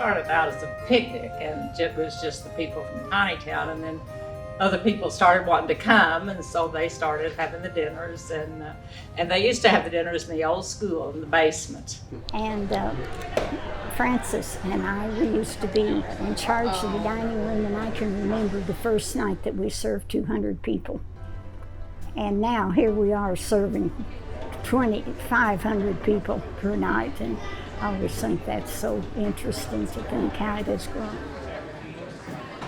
started out as a picnic, and it was just the people from Tontitown, and then other people started wanting to come, and so they started having the dinners, and they used to have the dinners in the old school in the basement. And Francis and I, we used to be in charge of the dining room, and I can remember the first night that we served 200 people. And now here we are serving 2,500 people per night, and I always think that's so interesting to think how it has grown.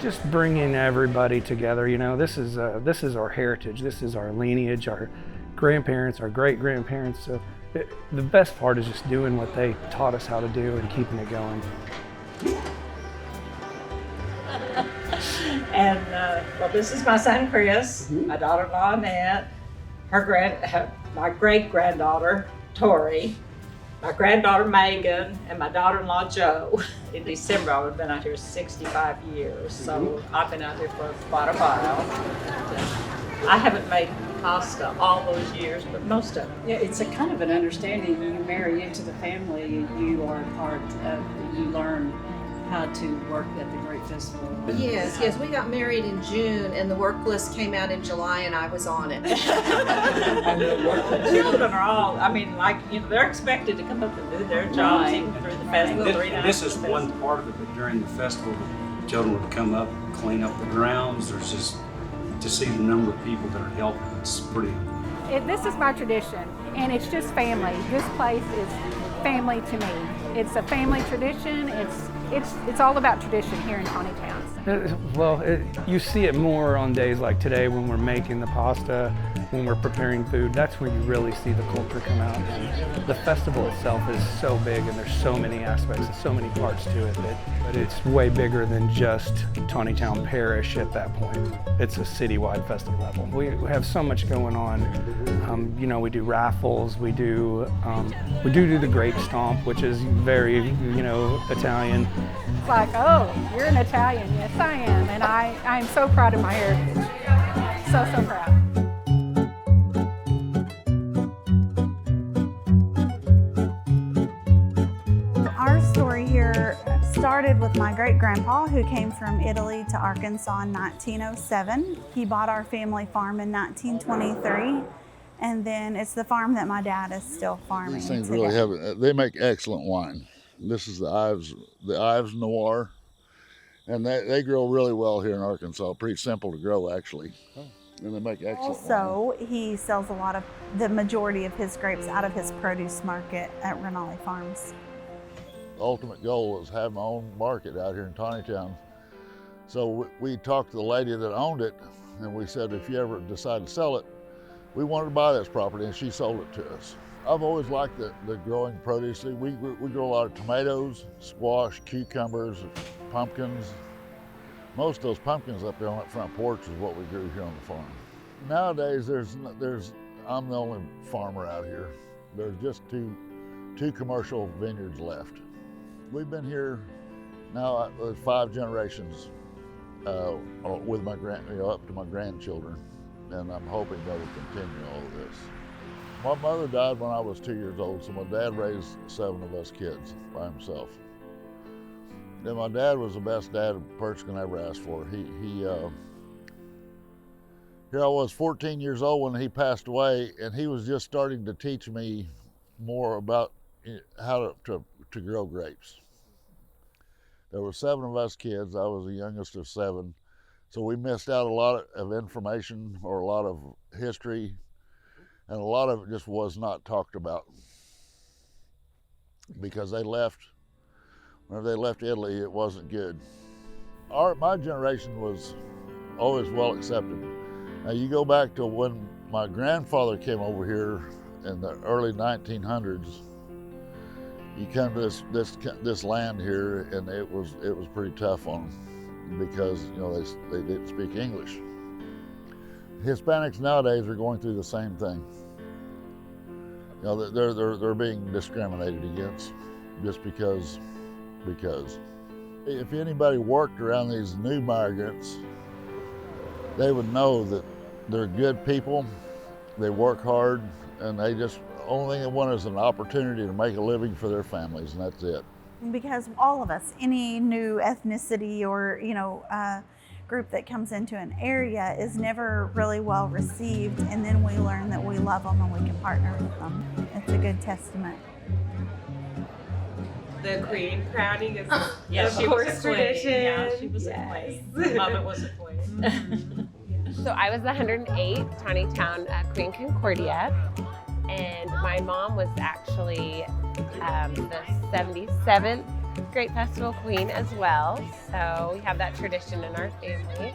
Just bringing everybody together, you know, this is our heritage, this is our lineage, our grandparents, our great-grandparents. So the best part is just doing what they taught us how to do and keeping it going. And well, this is my son Chris, my daughter-in-law Annette, my great-granddaughter Tori, my granddaughter Megan, and my daughter-in-law Jo. In December, I would have been out here 65 years, so I've been out here for quite a while. I haven't made pasta all those years, but most of it. Yeah, it's a kind of an understanding. You marry into the family, you are part of, you learn how to work at the Grape Festival. Yes, we got married in June, and the work list came out in July, and I was on it. The children are all, I mean, like, you know, they're expected to come up and do their jobs even through the festival. This is one part of it, but during the festival, the children would come up, clean up the grounds. There's just, to see the number of people that are helping, it's pretty. This is my tradition, and it's just family. This place is family to me. It's a family tradition. It's all about tradition here in Tontitown. Well, you see it more on days like today when we're making the pasta, when we're preparing food. That's when you really see the culture come out. And the festival itself is so big, and there's so many aspects and so many parts to it that it's way bigger than just Tontitown Parish at that point. It's a citywide festival level. We have so much going on. You know, we do raffles, we do the grape stomp, which is very, you know, Italian. It's like, oh, you're an Italian. Yes, I am. And I'm so proud of my heritage. So proud. Our story here started with my great-grandpa, who came from Italy to Arkansas in 1907. He bought our family farm in 1923, and then it's the farm that my dad is still farming. These things today. really have, they make excellent wine. This is the Ives Noir, and they grow really well here in Arkansas. Pretty simple to grow, actually, and they make excellent Also, he sells the majority of his grapes out of his produce market at Renali Farms. The ultimate goal was to have my own market out here in Tontitown. So we talked to the lady that owned it, and we said, if you ever decide to sell it, we wanted to buy this property, and she sold it to us. I've always liked the growing produce. We grow a lot of tomatoes, squash, cucumbers, pumpkins. Most of those pumpkins up there on that front porch is what we grew here on the farm. Nowadays, I'm the only farmer out here. There's just two commercial vineyards left. We've been here now 5 generations with my up to my grandchildren, and I'm hoping they will continue all of this. My mother died when I was 2 years old, so my dad raised 7 of us kids by himself. And my dad was the best dad a person can ever ask for. Here I was 14 years old when he passed away, and he was just starting to teach me more about how to grow grapes. There were 7 of us kids. I was the youngest of 7. So we missed out a lot of information or a lot of history, and a lot of it just was not talked about because whenever they left Italy, it wasn't good. My generation was always well accepted. Now you go back to when my grandfather came over here in the early 1900s, you come to this land here, and it was pretty tough on them because, you know, they didn't speak English. Hispanics nowadays are going through the same thing. You know, they're being discriminated against just because. If anybody worked around these new migrants, they would know that they're good people, they work hard, and only thing they want is an opportunity to make a living for their families, and that's it. because all of us, any new ethnicity or group that comes into an area is never really well received, and then we learn that we love them and we can partner with them. It's a good testament. The queen crowning is She was a queen. tradition. Yeah, she was a queen. Mother was a queen. So I was the 108th Tontitown Queen Concordia, and my mom was actually the 77th Grape Festival Queen as well. So we have that tradition in our family.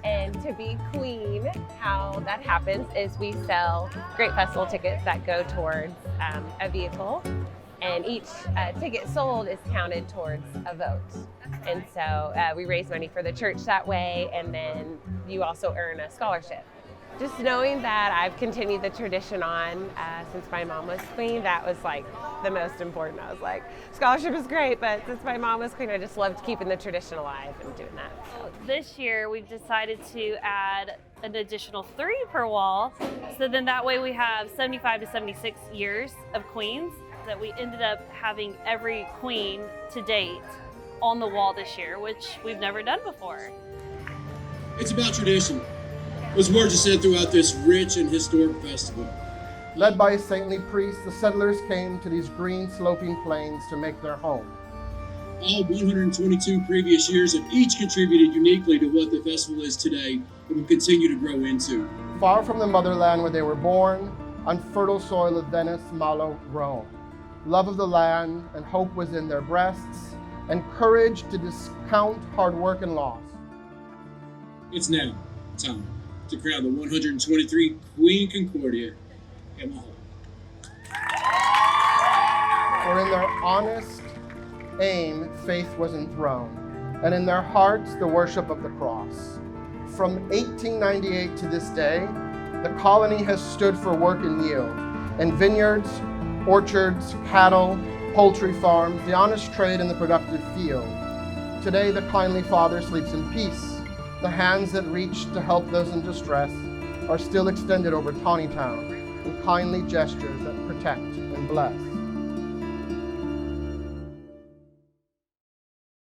And to be queen, how that happens is we sell Grape Festival tickets that go towards a vehicle, and each ticket sold is counted towards a vote. And so we raise money for the church that way, and then you also earn a scholarship. Just knowing that I've continued the tradition on since my mom was queen, that was like the most important. I was like, scholarship is great, but since my mom was queen, I just loved keeping the tradition alive and doing that. This year we've decided to add an additional 3 per wall, so then that way we have 75 to 76 years of queens, that we ended up having every queen to date on the wall this year, which we've never done before. It's about tradition. Those words are said throughout this rich and historic festival. Led by a saintly priest, the settlers came to these green sloping plains to make their home. All 122 previous years have each contributed uniquely to what the festival is today and will continue to grow into. Far from the motherland where they were born, on fertile soil of Venice, Malo, Rome. Love of the land and hope was in their breasts, and courage to discount hard work and loss. It's now time to crown the 123 Queen Concordia in the hall. For in their honest aim, faith was enthroned, and in their hearts, the worship of the cross. From 1898 to this day, the colony has stood for work and yield, in vineyards, orchards, cattle, poultry farms, the honest trade and the productive field. Today, the kindly Father sleeps in peace. The hands that reach to help those in distress are still extended over Tontitown in kindly gestures that protect and bless.